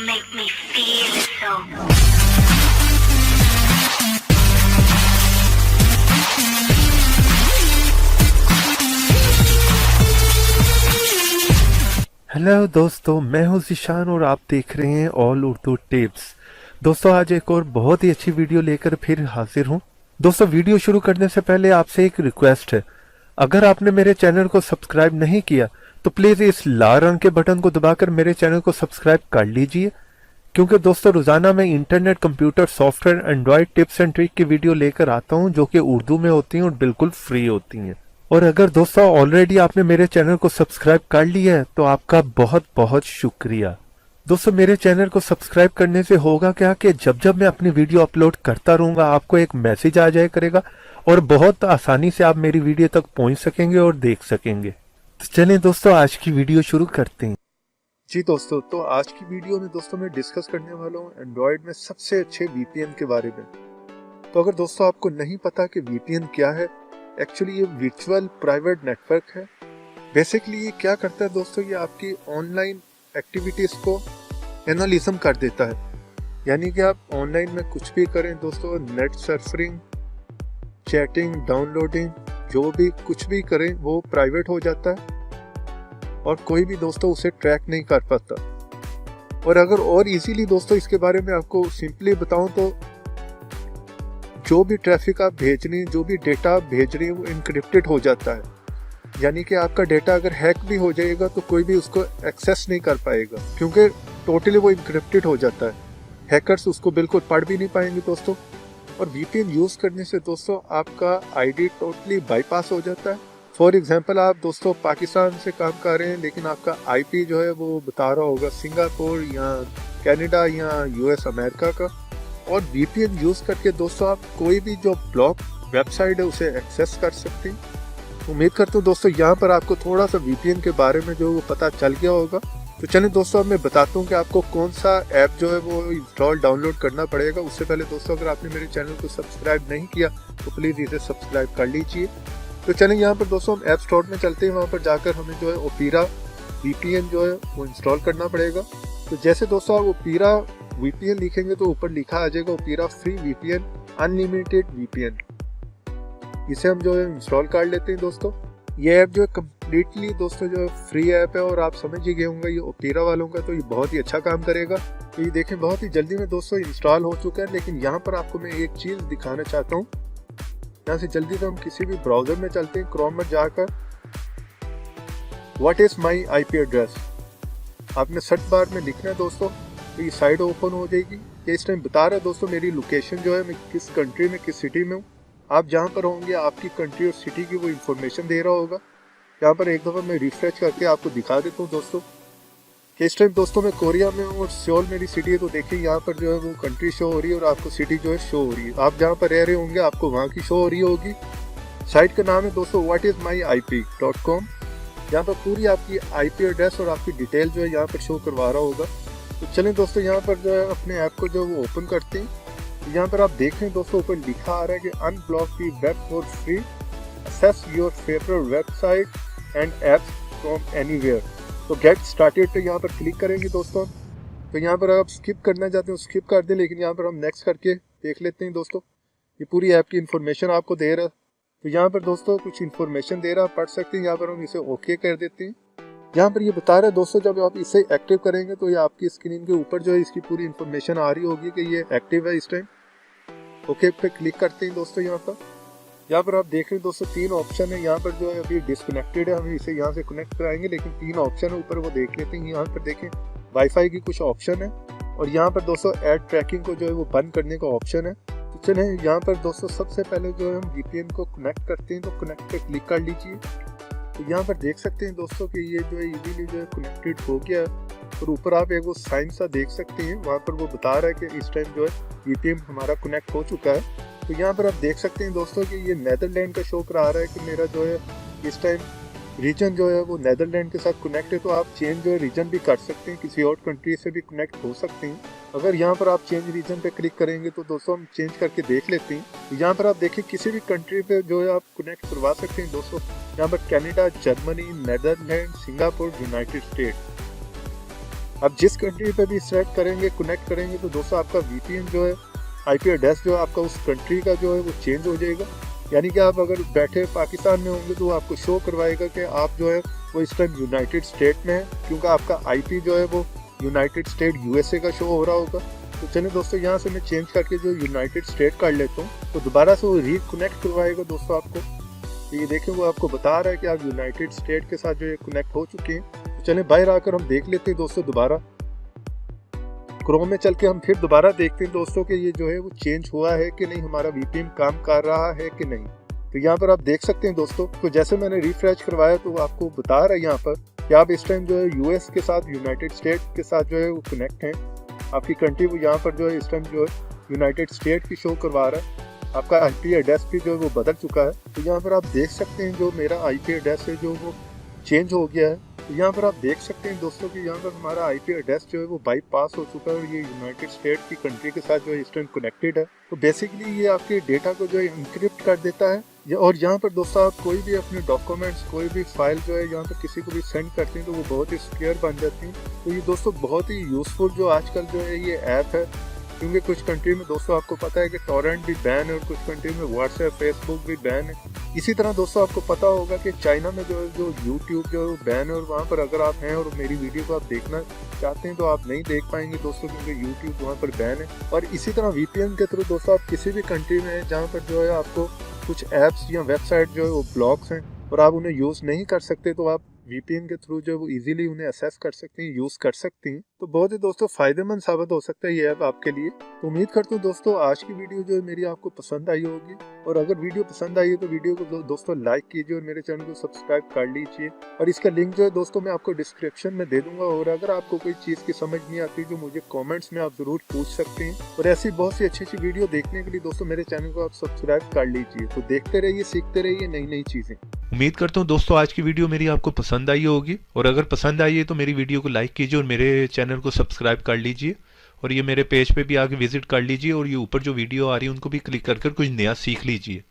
make me feel so. Hello दोस्तों, मैं हूं ज़ीशान और आप देख रहे हैं ऑल उर्दू टिप्स। दोस्तों, आज एक और बहुत ही अच्छी वीडियो लेकर फिर हाजिर हूं। दोस्तों, वीडियो शुरू करने से पहले आपसे एक रिक्वेस्ट है। अगर आपने मेरे चैनल को सब्सक्राइब नहीं किया तो प्लीज़ इस लाल रंग के बटन को दबाकर मेरे चैनल को सब्सक्राइब कर लीजिए, क्योंकि दोस्तों रोज़ाना मैं internet, computer, software, Android tips and trick की वीडियो लेकर आता हूं जो कि उर्दू में होती हैं और बिल्कुल फ्री होती हैं। और अगर दोस्तों ऑलरेडी आपने मेरे चैनल को सब्सक्राइब कर लिया है तो आपका बहुत बहुत शुक्रिया। दोस्तों, मेरे चैनल को सब्सक्राइब करने से होगा क्या कि जब जब मैं अपनी वीडियो अपलोड करता रहूंगा आपको एक मैसेज आ जाया करेगा और बहुत आसानी से आप मेरी वीडियो तक पहुंच सकेंगे और देख सकेंगे। तो चलें दोस्तों, आज की वीडियो शुरू करते हैं। जी दोस्तों, तो आज की वीडियो में दोस्तों मैं डिस्कस करने वाला हूँ एंड्रॉयड में सबसे अच्छे वीपीएन के बारे में। तो अगर दोस्तों आपको नहीं पता कि वीपीएन क्या है, एक्चुअली ये वर्चुअल प्राइवेट नेटवर्क है। बेसिकली ये क्या करता है दोस्तों, ये आपकी ऑनलाइन एक्टिविटीज को एनालिज्म कर देता है। यानी कि आप ऑनलाइन में कुछ भी करें दोस्तों, नेट सर्फिंग, चैटिंग, डाउनलोडिंग, जो भी कुछ भी करें वो प्राइवेट हो जाता है और कोई भी दोस्तों उसे ट्रैक नहीं कर पाता। और अगर और इजीली दोस्तों इसके बारे में आपको सिंपली बताऊं तो जो भी ट्रैफिक आप भेज रहे हैं, जो भी डेटा आप भेज रहे हैं वो इनक्रिप्टेड हो जाता है। यानी कि आपका डेटा अगर हैक भी हो जाएगा तो कोई भी उसको एक्सेस नहीं कर पाएगा, क्योंकि टोटली वो इनक्रिप्टेड हो जाता है। हैकर्स उसको बिल्कुल पढ़ भी नहीं पाएंगे दोस्तों। और वीपीएन यूज़ करने से दोस्तों आपका आईडी टोटली बाईपास हो जाता है। फॉर एग्जांपल, आप दोस्तों पाकिस्तान से काम कर रहे हैं लेकिन आपका आईपी जो है वो बता रहा होगा सिंगापुर या कनाडा या यूएस अमेरिका का। और वीपीएन यूज़ करके दोस्तों आप कोई भी जो ब्लॉक वेबसाइट है उसे एक्सेस कर सकते हैं। उम्मीद करता हूँ दोस्तों यहाँ पर आपको थोड़ा सा वीपीएन के बारे में जो वो पता चल गया होगा। तो चलिए दोस्तों, अब मैं बताता हूँ कि आपको कौन सा ऐप जो है वो इंस्टॉल डाउनलोड करना पड़ेगा। उससे पहले दोस्तों अगर आपने मेरे चैनल को सब्सक्राइब नहीं किया तो प्लीज़ इसे सब्सक्राइब कर लीजिए। तो चलें यहाँ पर दोस्तों हम ऐप स्टोर में चलते हैं। वहाँ पर जाकर हमें जो है ओपेरा वीपीएन जो है वो इंस्टॉल करना पड़ेगा। तो जैसे दोस्तों आप ओपेरा वीपीएन लिखेंगे तो ऊपर लिखा आ जाएगा opera free VPN unlimited VPN. इसे हम जो है इंस्टॉल कर लेते हैं दोस्तों। ये ऐप जो है कम्प्लीटली दोस्तों जो है फ्री ऐप है और आप समझ ही गए होंगे ये ओपेरा वालों का, तो ये बहुत ही अच्छा काम करेगा। तो ये देखें बहुत ही जल्दी में दोस्तों इंस्टॉल हो चुका है। लेकिन यहाँ पर आपको मैं एक चीज़ दिखाना चाहता हूँ। यहाँ से जल्दी से हम किसी भी ब्राउजर में चलते हैं। क्रोम में जाकर what is my IP address आपने सर्च बार में लिखना है दोस्तों, तो ये साइट ओपन हो जाएगी। ये इस टाइम बता रहा है दोस्तों मेरी लोकेशन जो है, मैं किस कंट्री में, किस सिटी में हूँ। आप जहाँ पर होंगे आपकी कंट्री और सिटी की वो इन्फॉर्मेशन दे रहा होगा। यहाँ पर एक दफ़ा मैं रिफ्रेश करके आपको दिखा देता हूँ दोस्तों कि इस टाइम दोस्तों मैं कोरिया में हूँ और सियोल मेरी सिटी है। तो देखिए यहाँ पर जो है वो कंट्री शो हो रही है और आपको सिटी जो है शो हो रही है। आप जहाँ पर रह रहे होंगे आपको वहाँ की शो हो रही होगी। साइट का नाम है दोस्तों whatismyip.com। यहाँ पर पूरी आपकी आईपी एड्रेस और आपकी डिटेल जो है यहाँ पर शो करवा रहा होगा। तो चलें दोस्तों यहाँ पर जो है अपने ऐप को जो वो ओपन करते हैं। तो यहाँ पर आप देख रहे हैं दोस्तों ऊपर लिखा आ रहा है कि unblock the web for free, access your favourite website and apps from anywhere. तो गेट स्टार्टेड पे यहाँ पर क्लिक करेंगे दोस्तों। तो यहाँ पर आप स्किप करना चाहते हैं स्किप कर दें, लेकिन यहाँ पर हम नेक्स्ट करके देख लेते हैं दोस्तों। ये पूरी ऐप की इन्फॉर्मेशन आपको दे रहा है। तो यहाँ पर दोस्तों कुछ इन्फॉर्मेशन दे रहा है, पढ़ सकते हैं। यहाँ पर हम इसे ओके कर देते हैं। यहाँ पर ये बता रहा है दोस्तों जब आप इसे एक्टिव करेंगे तो ये आपकी स्क्रीन के ऊपर जो है इसकी पूरी इन्फॉर्मेशन आ रही होगी कि ये एक्टिव है इस टाइम। ओके पे क्लिक करते हैं दोस्तों। यहाँ पर आप देख रहे हैं दोस्तों 3 ऑप्शन है। यहाँ पर जो है अभी डिस्कनेक्टेड है, हम इसे यहाँ से कनेक्ट कराएंगे, लेकिन 3 ऑप्शन है ऊपर वो देख लेते हैं। यहाँ पर देखें वाईफाई की कुछ ऑप्शन है और यहाँ पर दोस्तों ऐड ट्रैकिंग को जो है वो बंद करने का ऑप्शन है। तो चलें यहाँ पर दोस्तों सबसे पहले जो है हम वीपीएन को कनेक्ट करते हैं। तो कनेक्ट पे क्लिक कर लीजिए। तो यहाँ पर देख सकते हैं दोस्तों कि ये जो है इजीली जो है कनेक्टेड हो गया है। और ऊपर आप एक वो साइन सा देख सकते हैं, वहाँ पर वो बता रहा है कि इस टाइम जो है वीपीएन हमारा कनेक्ट हो चुका है। तो यहाँ पर आप देख सकते हैं दोस्तों कि ये नेदरलैंड का शो करा रहा है कि मेरा जो है इस टाइम रीजन जो है वो नेदरलैंड के साथ कनेक्ट है। तो आप चेंज जो है रीजन भी कर सकते हैं, किसी और कंट्री से भी कनेक्ट हो सकते हैं। अगर यहाँ पर आप चेंज रीजन पे क्लिक करेंगे तो दोस्तों हम चेंज करके देख लेते हैं। तो यहाँ पर आप देखिए किसी भी कंट्री पे जो है आप कनेक्ट करवा सकते हैं दोस्तों। यहाँ पर Canada, Germany, Netherland, Singapore, United state. अब जिस कंट्री पे भी सेलेक्ट करेंगे, कनेक्ट करेंगे, तो दोस्तों आपका वीपीएन जो है, आईपी एड्रेस जो है आपका उस कंट्री का जो है वो चेंज हो जाएगा। यानी कि आप अगर बैठे पाकिस्तान में होंगे तो वो आपको शो करवाएगा कि आप जो है वो इस टाइम यूनाइटेड स्टेट में है, क्योंकि आपका आईपी जो है वो यूनाइटेड स्टेट यूएसए का शो हो रहा होगा। तो चलिए दोस्तों, यहाँ से मैं चेंज करके जो यूनाइटेड स्टेट कर लेता हूँ, तो दोबारा से वो रिकनेक्ट करवाएगा दोस्तों आपको। तो ये देखें, वो आपको बता रहा है कि आप यूनाइटेड स्टेट के साथ जो है कनेक्ट हो चुके हैं। तो चलें बाहर आकर हम देख लेते हैं दोस्तों, दोबारा क्रोम में चल के हम फिर दोबारा देखते हैं दोस्तों कि ये जो है वो चेंज हुआ है कि नहीं, हमारा वीपीएन काम कर रहा है कि नहीं। तो यहाँ पर आप देख सकते हैं दोस्तों, तो जैसे मैंने रिफ्रेश करवाया तो आपको बता रहा है यहाँ पर कि आप इस टाइम जो है यूएस के साथ, यूनाइटेड स्टेट के साथ जो है वो कनेक्ट हैं। आपकी कंट्री वो यहाँ पर जो है इस टाइम जो है यूनाइटेड स्टेट की शो करवा रहा है। आपका आईपी एड्रेस भी जो है वो बदल चुका है। तो यहाँ पर आप देख सकते हैं जो मेरा आईपी एड्रेस है जो वो चेंज हो गया है। तो यहाँ पर आप देख सकते हैं दोस्तों कि यहाँ पर हमारा आईपी एड्रेस जो है वो बाईपास हो चुका है और ये यूनाइटेड स्टेट की कंट्री के साथ जो है इस टाइम कनेक्टेड है। तो बेसिकली ये आपके डेटा को जो है इंक्रिप्ट कर देता है। और यहाँ पर दोस्तों आप कोई भी अपने डॉक्यूमेंट्स, कोई भी फाइल जो है यहाँ पर किसी को भी सेंड करते हैं तो वो बहुत ही सिक्योर बन जाती है। तो ये दोस्तों बहुत ही यूजफुल जो आजकल जो है ये ऐप है, क्योंकि कुछ कंट्री में दोस्तों आपको पता है कि टॉरेंट भी बैन है और कुछ कंट्री में व्हाट्सएप, फेसबुक भी बैन है। इसी तरह दोस्तों आपको पता होगा कि चाइना में जो यूट्यूब जो बैन है और वहाँ पर अगर आप हैं और मेरी वीडियो को आप देखना चाहते हैं तो आप नहीं देख पाएंगे दोस्तों, क्योंकि यूट्यूब वहाँ पर बैन है। और इसी तरह वीपीएन के थ्रू दोस्तों आप किसी भी कंट्री में जहाँ पर जो है आपको कुछ ऐप्स या वेबसाइट जो है वो ब्लॉक्स हैं और आप उन्हें यूज़ नहीं कर सकते, तो आप वीपीएन के थ्रू जो है वो इजीली उन्हें एक्सेस कर सकते हैं, यूज़ कर सकते हैं। तो बहुत ही दोस्तों फ़ायदेमंद साबित हो सकता है ये ऐप आपके लिए। तो उम्मीद करता हूँ दोस्तों आज की वीडियो जो है मेरी आपको पसंद आई होगी, और अगर वीडियो पसंद आई है तो वीडियो को दोस्तों लाइक कीजिए और मेरे चैनल को सब्सक्राइब कर लीजिए। और इसका लिंक जो है दोस्तों मैं आपको डिस्क्रिप्शन में दे दूंगा। और अगर आपको कोई चीज़ की समझ नहीं आती जो मुझे कॉमेंट्स में आप ज़रूर पूछ सकते हैं। और ऐसी बहुत सी अच्छी अच्छी वीडियो देखने के लिए दोस्तों मेरे चैनल को आप सब्सक्राइब कर लीजिए। तो देखते रहिए, सीखते रहिए नई नई चीज़ें। उम्मीद करता हूँ दोस्तों आज की वीडियो मेरी आपको पसंद आई होगी, और अगर पसंद आई है तो मेरी वीडियो को लाइक कीजिए और मेरे चैनल को सब्सक्राइब कर लीजिए। और ये मेरे पेज पे भी आके विजिट कर लीजिए और ये ऊपर जो वीडियो आ रही है उनको भी क्लिक कर कुछ नया सीख लीजिए।